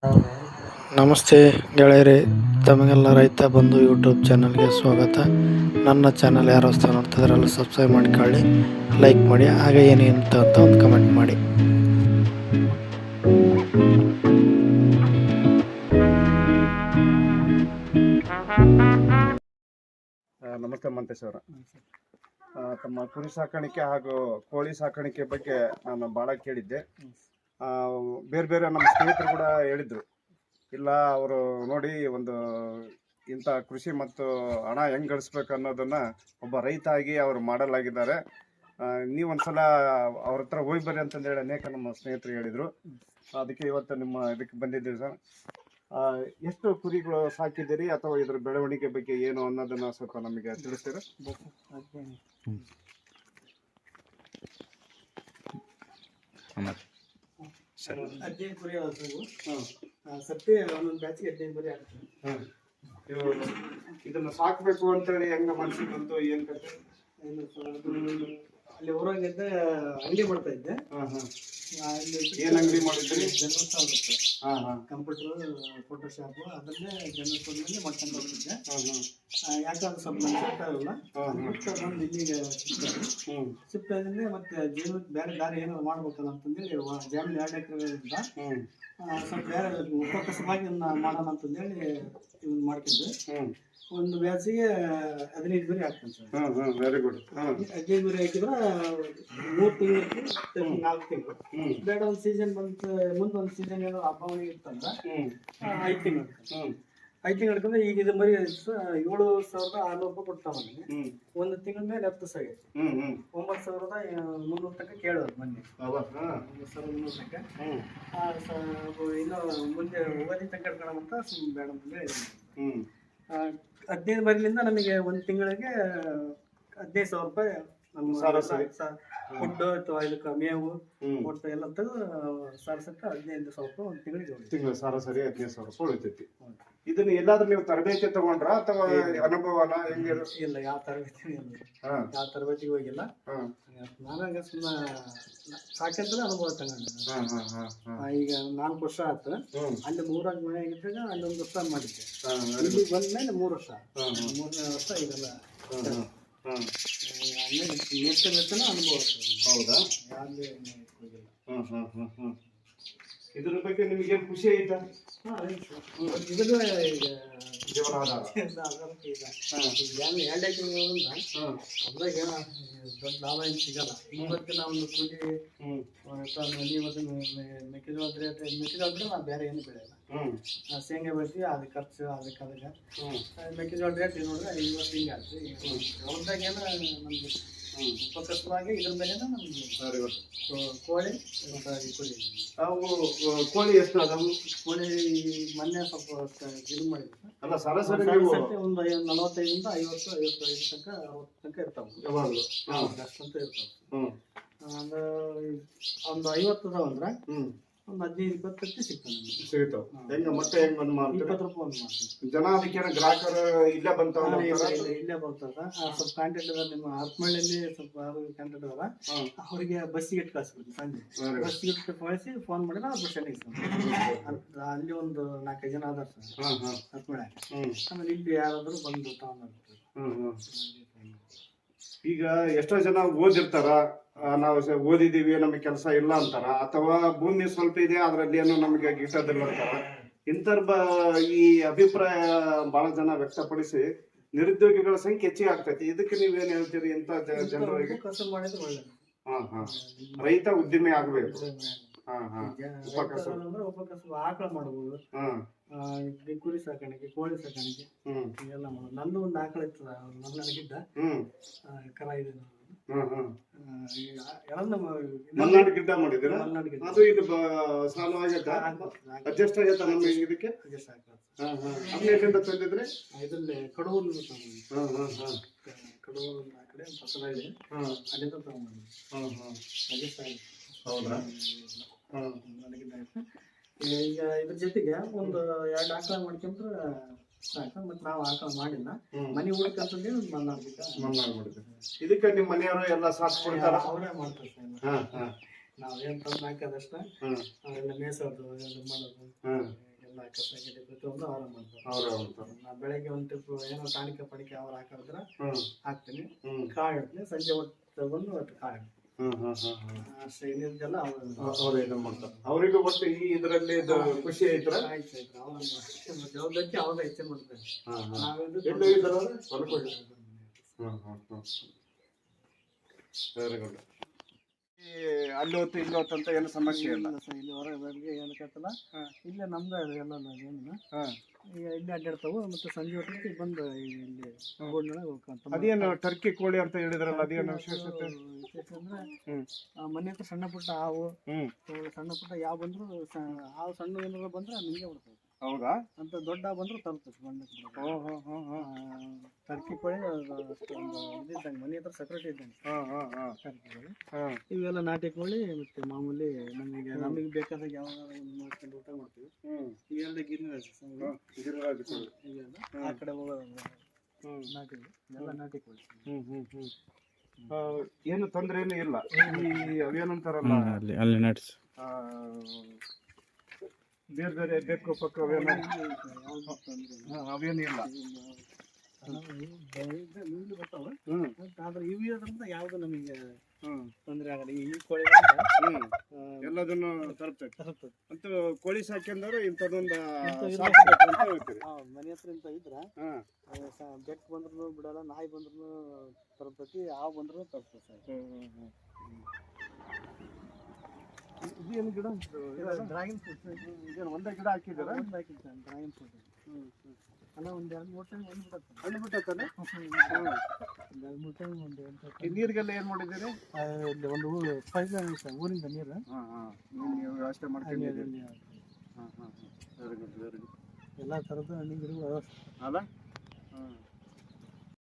ನಮಸ್ತೆ ಗೆಳೆಯರೇ, ತಮಗೆಲ್ಲ ರೈತ ಬಂಧು ಯೂಟ್ಯೂಬ್ ಚಾನಲ್ಗೆ ಸ್ವಾಗತ. ನನ್ನ ಚಾನಲ್ ಯಾರು ಹೊಸ ನೋಡ್ತಿದ್ರಲ್ಲ ಸಬ್ಸ್ಕ್ರೈಬ್ ಮಾಡಿಕೊಳ್ಳಿ, ಲೈಕ್ ಮಾಡಿ, ಹಾಗೆ ಏನೇನು ಅಂತ ಒಂದು ಕಮೆಂಟ್ ಮಾಡಿ. ನಮಸ್ತೆ ಮಂತೇಶ್ ಅವರ. ತಮ್ಮ ಕುರಿ ಸಾಕಾಣಿಕೆ ಹಾಗೂ ಕೋಳಿ ಸಾಕಾಣಿಕೆ ಬಗ್ಗೆ ನಾನು ಭಾಳ ಕೇಳಿದ್ದೆ. ಬೇರೆ ಬೇರೆ ನಮ್ಮ ಸ್ನೇಹಿತರು ಕೂಡ ಹೇಳಿದ್ರು, ಇಲ್ಲ ಅವರು ನೋಡಿ ಒಂದು ಇಂಥ ಕೃಷಿ ಮತ್ತು ಹಣ ಹೆಂಗೆ ಗಳಿಸ್ಬೇಕು ಅನ್ನೋದನ್ನು ಒಬ್ಬ ರೈತ ಆಗಿ ಅವರು ಮಾಡಲಾಗಿದ್ದಾರೆ. ನೀವೊಂದ್ಸಲ ಅವ್ರ ಹತ್ರ ಹೋಗಿ ಬರ್ರಿ ಅಂತಂದೇಳಿ ಅನೇಕ ನಮ್ಮ ಸ್ನೇಹಿತರು ಹೇಳಿದರು. ಅದಕ್ಕೆ ಇವತ್ತು ನಿಮ್ಮ ಇದಕ್ಕೆ ಬಂದಿದ್ದೀವಿ ಸರ್. ಎಷ್ಟು ಕುರಿಗಳು ಸಾಕಿದ್ದೀರಿ ಅಥವಾ ಇದ್ರ ಬೆಳವಣಿಗೆ ಬಗ್ಗೆ ಏನು ಅನ್ನೋದನ್ನ ಸ್ವಲ್ಪ ನಮಗೆ ತಿಳಿಸ್ತೀರಾ? ಹದಿನೈದು ಕುರಿ ಸತ್ತಿ ಒಂದೊಂದು ಬ್ಯಾಚಿಗೆ 15 ಕುರಿ ಆಗ್ತದೆ. ಇದನ್ನ ಸಾಕ್ಬೇಕು ಅಂತೇಳಿ ಹೆಂಗ ಮನ್ಸಿಗೆ ಬಂತು? ಏನ್ ಕತೆ? ಅಲ್ಲಿ ಊರಾಗಿದ್ದ ಅಂಗಡಿ ಮಾಡ್ತಾ ಇದ್ದೆ. ಏನ್ ಅಂಗಡಿ ಮಾಡಿದ್ರಿ? ಜನರಲ್ ಸ್ಟೋರ್ ಇರುತ್ತೆ, ಕಂಪ್ಯೂಟರ್ ಫೋಟೋಶಾಪ್, ಅದನ್ನೇ ಜನರಲ್ ಸ್ಟೋರ್ನಲ್ಲಿ ಮಾಡ್ಕೊಂಡು ಹೋಗ್ತಿದ್ದೆ. ಯಾಕಂದ್ರೆ ಸ್ವಲ್ಪ ಶಿಫ್ಟ್ ಆಗಲ್ಲ, ಬಂದು ಇಲ್ಲಿಗೆ ಶಿಫ್ಟ್ ಆದ್ರೆ ಮತ್ತೆ ಜೀವನಕ್ಕೆ ಬೇರೆ ದಾರಿ ಏನಾದ್ರು ಮಾಡ್ಬೇಕಲ್ಲ ಅಂತಂದೇಳಿ ಜಮೀನು 2 ಎಕರೆ ಇದ್ದ ಸ್ವಲ್ಪ ಬೇರೆ ಉಪಕಸವಾಗಿ ಮಾಡೋಣ ಅಂತಂದೇಳಿ ಇವ್ನು ಮಾಡ್ತಿದ್ದೆ. ಒಂದು ಬ್ಯಾಚಿಗೆ 15 ಕುರಿ ಹಾಕ್ತೀನಿ ಸರ್. Very good. 15 ಕುರಿ ಹಾಕಿದ್ರೆ 3 ತಿಂಗಳು 4 ತಿಂಗಳು ಬೇಡ. ಒಂದು ಸೀಸನ್ ಬಂತು, ಮುಂದೆ ಒಂದು ಸೀಸನ್ ಏನೋ ಹಬ್ಬವಣಿಗೆ ಇರ್ತಂದ್ರೆ 5 ತಿಂಗಳು 5 ತಿಂಗಳು ಹಿಡ್ಕೊಂಡ್ರೆ ಈಗ ಇದು ಮರಿ 7,600 ರೂಪಾಯಿ ಕೊಡ್ತಾವೆ. ಒಂದು ತಿಂಗಳ ಮೇಲೆ 10 ಸಾವಿರ 9,300 ತನಕ ಕೇಳೋದು ಮೊನ್ನೆ. 9,300 ತನಕ ಇನ್ನು ಮುಂದೆ ಹೋಗೋದಿ ತನಕ ಇಟ್ಕೊಳ್ಳೋಂತ ಸುಮ್ಮನೆ ಬೇಡ ಅಂತಂದ್ರೆ 15 ಮರಿಲಿಂದ ನಮಗೆ ಒಂದು ತಿಂಗಳಿಗೆ 15,000 ರೂಪಾಯಿ ನಮ್ಮ ಫುಡ್ ಅಥವಾ ಇದಕ್ಕೆ ಮೇವು ಒಟ್ಟು ಎಲ್ಲ ತೆಗೆದು ಸರಾಸರಿ 15,000 ರೂಪಾಯಿ ಒಂದು ತಿಂಗಳು ಸರಾಸರಿ 15,000 ರೂಪಾಯಿ ಉಳಿತೈತಿ. ಇದನ್ನ ಎಲ್ಲಾದ್ರೂ ನೀವು ತರಬೇತಿ ತಗೊಂಡ್ರ ಅಥವಾ ಅನುಭವನ ಹೆಂಗೆ? ಇಲ್ಲ, ಯಾವ ತರಬೇತಿಗೆ ಹೋಗಿಲ್ಲ. ನಾನಾಗ ಸುಮ್ಮನೆ ಸಾಕಂತಲೇ ಅನುಭವ ತಗೊಂಡೆ. ಈಗ 4 ವರ್ಷ ಆಯ್ತು. ಅಲ್ಲಿ 3 ಮನೆ ಆಗಿದ್ದಾಗ ಅಲ್ಲಿ 1 ವರ್ಷ ಮಾಡಿದ್ದೆ. ಇಲ್ಲಿ ಬಂದ್ಮೇಲೆ 3 ವರ್ಷ, 3ನೇ ವರ್ಷ ಇದೆಲ್ಲ ಮೆಚ್ಚನ ಅನುಭವ. ಹೌದಾ? ಯಾವ್ದೇ ಹೋಗಿಲ್ಲ. ಇದ್ರ ಬಗ್ಗೆ ನಿಮಗೆ ಖುಷಿ ಐತಾ? ಇದನ್ನು ಈಗ ಜೀವನಾಧಾರ ಅದ್ರಾಗ ದೊಡ್ಡ ಲಾಭ ಏನು ಸಿಗಲ್ಲ. ಇವತ್ತಿನ ಒಂದು ಕೂಲಿ ಮೆಕ್ಕೆಜೋಳ ರೇಟ್ ನಾವು ಬೇರೆ ಏನು ಬೆಳೆಯಲ್ಲ. ಶೇಂಗಾ ಬೆಳಿತೀವಿ, ಅದು ಖರ್ಚು ಅದಕ್ಕೆ ಮೆಕ್ಕೆಜೋಳ ರೇಟ್ ನೋಡಿದ್ರೆ 50 ಹಿಂಗೆ ಆಗ್ತದೆ. ಹೊಲದಾಗ ಏನೋ ನಮ್ಗೆ ಉಪಕಸವಾಗಿ ಇದ್ರ ಮೇಲೆ ನಮ್ಗೆ ಕೋಳಿ ಕುರಿ. ಕೋಳಿ ಎಷ್ಟು ಅದಾವು? ಕೋಳಿ ಮೊನ್ನೆ ಸ್ವಲ್ಪ ಇದು ಮಾಡಿದ್ವಿ. ಅಲ್ಲ, ಸರಾಸರಿ ಒಂದು 45ರಿಂದ 50, 55 ತನಕ 60 ತನಕ ಇರ್ತಾವೆ. ಅಷ್ಟಂತ ಇರ್ತಾವೆ. ಒಂದು 50 ಅದಾವ ಅಂದ್ರೆ ಒಂದು 15-20 ತತ್ತಿ ಸಿಗ್ತಾವ. ಹೆಂಗ ಮತ್ತೆ ಹೆಂಗ್ ಬಂದ್ ಮಾಡ್ತೀವಿ? 20 ರೂಪಾಯಿ ಒಂದು ಮಾಡ್ತೀವಿ. ಜನ ಅದಕ್ಕೆ ಗ್ರಾಹಕರು ಇಲ್ಲೇ ಬಂತಾವ? ಇಲ್ಲೇ ಬರ್ತಾರ. ಸ್ವಲ್ಪ ಕಾಂಟ್ಯಾಕ್ಟ್ ಅದ ನಿಮ್ಮ ಹರಪನಹಳ್ಳಿಯಲ್ಲಿ ಸ್ವಲ್ಪ ಕಾಂಟ್ಯಾಕ್ಟ್ ಅದಾವ. ಅವ್ರಿಗೆ ಬಸ್ಸಿಗೆ ಇಟ್ಟು ಕಳಿಸ್ಬಿಡ್ತೀವಿ. ಸಂಜೆ ಬಸ್ಸಿಗೆ ಇಟ್ಟು ಕಳಿಸಿ ಫೋನ್ ಮಾಡಿದ್ರೆ ಆ ಬಸ್ ಅಲ್ಲಿ ಒಂದು 4-5 ಜನ ಅದಾರ ಸರ್ ಹರಪನಹಳ್ಳಿ. ಆಮೇಲೆ ಇಲ್ಲಿ ಯಾರಾದ್ರೂ ಬಂದು ತಗೊಂಡ್ಬರ್ತಾರೆ. ಈಗ ಎಷ್ಟೋ ಜನ ಓದಿರ್ತಾರ, ನಾವು ಓದಿದೀವಿ ನಮಗೆ ಕೆಲಸ ಇಲ್ಲ ಅಂತಾರ, ಅಥವಾ ಭೂಮಿ ಸ್ವಲ್ಪ ಇದೆ ಅದ್ರಲ್ಲಿ ಏನೋ ನಮಗೆ ಗಿಟ್ಟದಿಲ್ಲ ಅಂತಾರ. ಈ ಅಭಿಪ್ರಾಯ ಬಹಳ ಜನ ವ್ಯಕ್ತಪಡಿಸಿ ನಿರುದ್ಯೋಗಿಗಳ ಸಂಖ್ಯೆ ಹೆಚ್ಚಿಗೆ ಆಗ್ತೈತಿ. ಇದಕ್ಕೆ ನೀವೇನ್ ಹೇಳ್ತೀರಿ? ಇಂಥ ಜನರಿಗೆ ರೈತ ಉದ್ದಿಮೆ ಆಗ್ಬೇಕು. ಉಪಕಸಬು ಆಕಳ ಮಾಡ್ಬೋದು, ಕುರಿ ಸಾಕಾಣಿಕೆ, ಕೋಳಿ ಸಾಕಾಣಿಕೆ ಎಲ್ಲ ಮಾಡ್ಬೋದು. ನಂದು ಒಂದು ಆಕಳ ಇರ್ತದ, ಮಲ್ನಾಡಿಗಿದ್ದ ಕರ ಇದೆ. ಮಲ್ನಾಡು ಗಿಡ್ಡ ಮಾಡಿದಿರ? ಅದು ಇದು ಅಡ್ಜಸ್ಟ್ ಆಗೈತ ನಮ್ಮ ಇದಕ್ಕೆ? ಎಲ್ಲಿಂದ ತಂದಿದ್ರೆ? ಇದರಲ್ಲಿ ಕಡೂರು ಆ ಕಡೆ ಪಕ್ಕದ ಇದೆ, ಅಲ್ಲಿಂದ ತಗೊಂಡ್ಬಂದ್ವಿ. ಅಡ್ಜಸ್ಟ್ ಆಗಿದೆ. ಹೌದಾ? ಈಗ ಇದ್ರ ಜೊತೆಗೆ ಒಂದು 2 ಆಕಳ ಮಾಡ್ಕೊಂಡ್ರೆ ಸಾಕ. ಮತ್ತೆ ನಾವು ಆಕಳ ಮಾಡಿಲ್ಲ, ಮನೆ ಹುಡುಕಂತಂದ್ರೆ ಮಲ್ನಾಡು. ಇದಕ್ಕೆ ನಿಮ್ಮ ಮನೆಯವರು ಎಲ್ಲ ಸಾಥ್ ಕೊಡ್ತಾರ? ಅವರೇ ಮಾಡ್ತಾರೆ. ನಾವೇನ್ ತಂದು ಹಾಕೋದಷ್ಟ, ಅವರೆಲ್ಲ ಮೇಸೋದು ಮಾಡೋದು ಕಸ ಗಿಡ ಪ್ರತಿಯೊಂದು ಅವರ ಮಾಡ್ತಾರೆ. ಅವ್ರೆ ನಾ ಬೆಳಗ್ಗೆ ಒಂದು ಟ್ರಿಪ್ ಏನೋ ಟಾಣಿಕೆ ಪಣಿಕೆ ಅವ್ರು ಹಾಕಿದ್ರೆ ಹಾಕ್ತೀನಿ, ಹ್ಮ್ ಕಾಳು ಇಡ್ತೀನಿ, ಸಂಜೆ ಹೊತ್ತು ತಗೊಂಡು ಒಟ್ಟು ಕಾಳು ಇಡ್ತೀನಿ. ಅಷ್ಟೇ, ಇನ್ನಿದ್ದೆಲ್ಲ ಅವ್ರು ಇದನ್ನ ಮಾಡ್ತಾರೆ. ಅವರಿಗೂ ಒಟ್ಟು ಈ ಇದರಲ್ಲಿ ಖುಷಿ ಐತ್ರ. ಆಯ್ತು ಅವ್ರ ಜವಾಬ್ದಾರಿ ಅವ್ರ ಹೆಚ್ಚೆ ಮಾಡ್ತಾರೆ. ಎಲ್ಲಿ ಹೋಗಿದ್ದಾರ ಹೊಲಕ್ಕೆ ಹೋಗಿ. Very good. ಅಲ್ಲಿ ಹೊತ್ತು ಇಲ್ಲಿ ಹೊತ್ತು ಅಂತ ಏನು ಸಮಸ್ಯೆ ಇಲ್ಲ. ಇಲ್ಲಿ ಹೊರಗೆ ಏನಕ್ಕತ್ತಲ್ಲ, ಇಲ್ಲೇ ನಮ್ದು ಎಲ್ಲ ಜಮೀನು ಈಗ ಇಲ್ಲಿ ಅಡ್ಡಾಡ್ತಾವು. ಮತ್ತೆ ಸಂಜೆ ಹೊತ್ತಿಗೆ ಬಂದು ಇಲ್ಲಿ ಗೋಡ್ನೊಳಗೆ ಹೋಗ್ಕೊಂತ. ಅದೇನು ಟರ್ಕಿ ಕೋಳಿ ಅಂತ ಹೇಳಿದ್ರಲ್ಲ, ಅದೇನು ವಿಶೇಷತೆ? ವಿಶೇಷ ಅಂದ್ರೆ ಮನೆ ಹತ್ರ ಸಣ್ಣ ಪುಟ್ಟ ಹಾವು, ಸಣ್ಣ ಪುಟ್ಟ ಯಾವ ಬಂದ್ರು ಹಾವು ಸಣ್ಣ ಏನಾರ ಬಂದ್ರೆ ನಿಂಗೆ ಬಿಡ್ತದೆ. ಹೌದಾ? ಅಂತ ದೊಡ್ಡ ಬಂದ್ರು ತರ್ತದೆ ಮಣ್ಣು. ಟರ್ಕಿ ಕೋಳಿ ಇದ್ದಂಗೆ ಮನೆ ಹತ್ರ ಸೆಕ್ರೆಟ್ ಇದ್ದಂಗೆ ಟರ್ಕಿ ಕೋಳಿ. ಇವೆಲ್ಲ ನಾಟಿ ಕೋಳಿ. ಮತ್ತೆ ಮಾಮೂಲಿ ನಮಗೆ ಬೇಕಾದಾಗ ಯಾವಾಗ ಮಾಡ್ಕೊಂಡು ಊಟ ಮಾಡ್ತೀವಿ. ಇವೆಲ್ಲ ಗಿರಿರಾಜ ಆ ಕಡೆ ಹೋಗೋದು ನಾಟಿ ಎಲ್ಲ ನಾಟಿ ಕೋಳಿ. ಏನು ತೊಂದರೆ ಏನು ಇಲ್ಲ. ಈ ಅವೇನಂತಾರಲ್ಲ ಅಲ್ಲಿ ನಟ್ಸ್ ಬೇರೆ ಬೇರೆ ಬೆಕ್ಕು ಪಕ್ಕ ಅವೇನು ಇಲ್ಲ. ಬರ್ತಾವ, ಆದ್ರೆ ಇವು ಇರೋದ್ರಿಂದ ಯಾವ್ದು ನಮಗೆ ತೊಂದರೆ ಆಗಲ್ಲ. ಈ ಕೋಳಿ ಎಲ್ಲದನ್ನು ತರ್ತೈತೆ. ಅಂತೂ ಕೋಳಿ ಸಾಕ್ಯಂದವ್ರು ಇಂಥದ್ದೊಂದು ಮನೆ ಹತ್ರ ಇಂತ ಇದ್ರ ಬೆಕ್ಕು ಬಂದ್ರು ಬಿಡಲ್ಲ, ನಾಯಿ ಬಂದ್ರು ತರ್ತೈತಿ, ಹಾವು ಬಂದ್ರು ತರ್ತೈತಿ ಸರ್. ಇದೇನು ಗಿಡ? Dragon fruit. ಇದೇನು ಒಂದೇ ಗಿಡ ಹಾಕಿದ್ದೀರ? ಒಂದು ಹಾಕಿರ್ತಾನೆ ಡ್ರ್ಯಾಗನ್ ಫ್ರೂಟ್. ಅಲ್ಲ ಒಂದು 2-3 ಟೈಮ್ ಹಣ್ಣು ಬಿಟ್ಟತಾನೆ. ಒಂದು ನೀರಿಗೆಲ್ಲ ಏನು ಮಾಡಿದ್ದೀರಿ? ಇಲ್ಲಿ ಒಂದು ಊರಿಂದ ನೀರು ವ್ಯವಸ್ಥೆ ಮಾಡ್ಕೊಂಡಿದ್ದೀರಿ. ಎಲ್ಲ ಥರದ ಹಣ್ಣಿನ ಗಿಡಗಳು ಅಲ್ಲ?